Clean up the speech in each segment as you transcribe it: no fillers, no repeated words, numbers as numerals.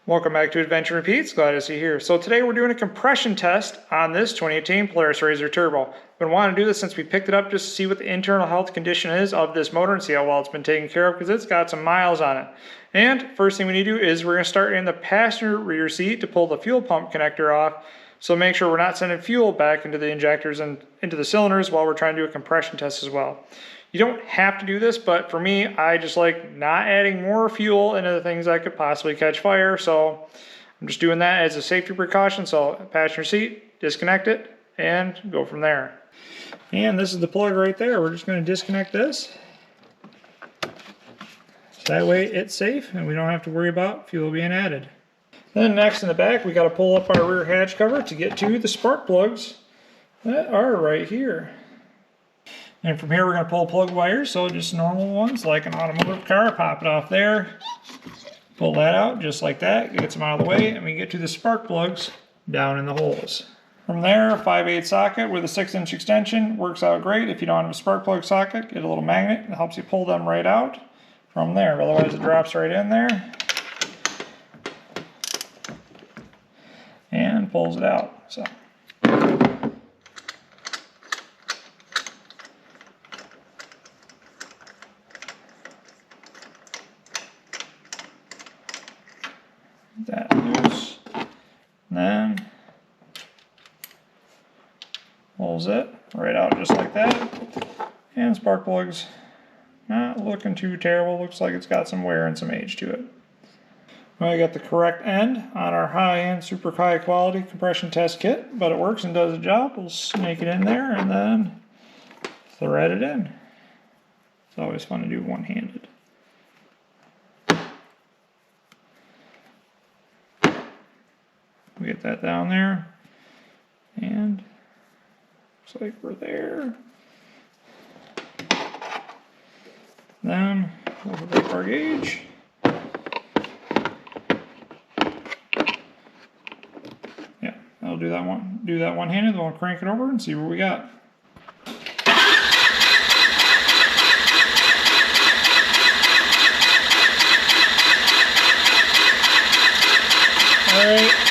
Welcome back to Adventure Repeats. Glad to see you here. So today we're doing a compression test on this 2018 Polaris RZR Turbo. I've been wanting to do this since we picked it up just to see what the internal health condition is of this motor and see how well it's been taken care of because it's got some miles on it. And first thing we need to do is we're going to start in the passenger rear seat to pull the fuel pump connector off. So make sure we're not sending fuel back into the injectors and into the cylinders while we're trying to do a compression test as well. You don't have to do this, but for me, I just like not adding more fuel into the things that could possibly catch fire. So I'm just doing that as a safety precaution. So passenger seat, disconnect it, and go from there. And this is the plug right there. We're just going to disconnect this. So that way it's safe and we don't have to worry about fuel being added. Then next in the back, we got to pull up our rear hatch cover to get to the spark plugs that are right here. And from here we're going to pull plug wires, so just normal ones like an automotive car, pop it off there, pull that out just like that, get some out of the way, and we get to the spark plugs down in the holes. From there, a 5/8 socket with a 6-inch extension works out great. If you don't have a spark plug socket, get a little magnet that helps you pull them right out from there, otherwise it drops right in there and pulls it out. So. That loose, and then pulls it right out just like that. And spark plugs, not looking too terrible, looks like it's got some wear and some age to it. Well, I got the correct end on our high-end, super high quality compression test kit, but it works and does the job. We'll snake it in there and then thread it in. It's always fun to do one-handed. We get that down there, and looks like we're there. Then we'll break our gauge. Yeah, I'll do that one-handed, then we'll crank it over and see what we got. All right.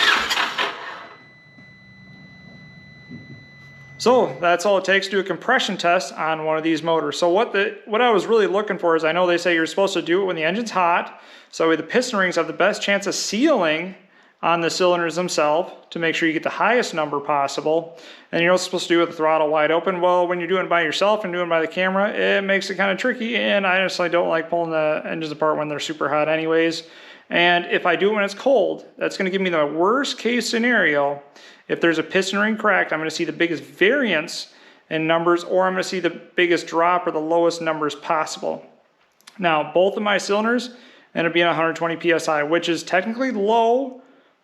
So that's all it takes to do a compression test on one of these motors. So what I was really looking for is, I know they say you're supposed to do it when the engine's hot, so the piston rings have the best chance of sealing on the cylinders themselves to make sure you get the highest number possible. And you're also supposed to do it with the throttle wide open. Well, when you're doing it by yourself and doing it by the camera, it makes it kind of tricky, and I honestly don't like pulling the engines apart when they're super hot anyways. And if I do it when it's cold, that's going to give me the worst case scenario. If there's a piston ring cracked, I'm going to see the biggest variance in numbers, or I'm going to see the biggest drop or the lowest numbers possible. Now, both of my cylinders end up being 120 psi, which is technically low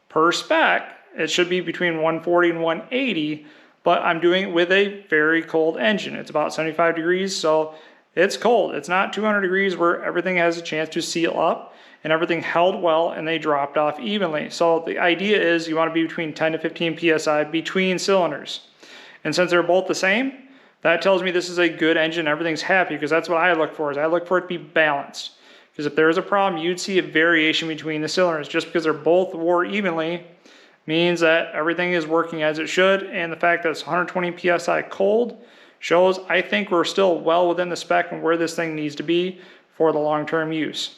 per spec. It should be between 140 and 180, but I'm doing it with a very cold engine. It's about 75 degrees, so it's cold. It's not 200 degrees where everything has a chance to seal up and everything held well and they dropped off evenly. So the idea is you want to be between 10 to 15 psi between cylinders. And since they're both the same, that tells me this is a good engine, everything's happy, because that's what I look for, is I look for it to be balanced. Because if there is a problem, you'd see a variation between the cylinders. Just because they're both wore evenly means that everything is working as it should, and the fact that it's 120 psi cold shows I think we're still well within the spec and where this thing needs to be for the long-term use.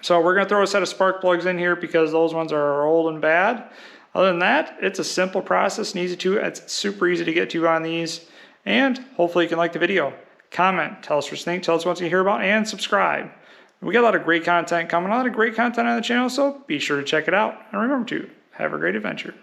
So we're going to throw a set of spark plugs in here because those ones are old and bad. Other than that, it's a simple process, it's super easy to get to on these, and hopefully you can like the video. Comment, tell us what you think, tell us what you hear about, and subscribe. We got a lot of great content coming, a lot of great content on the channel, so be sure to check it out. And remember to have a great adventure.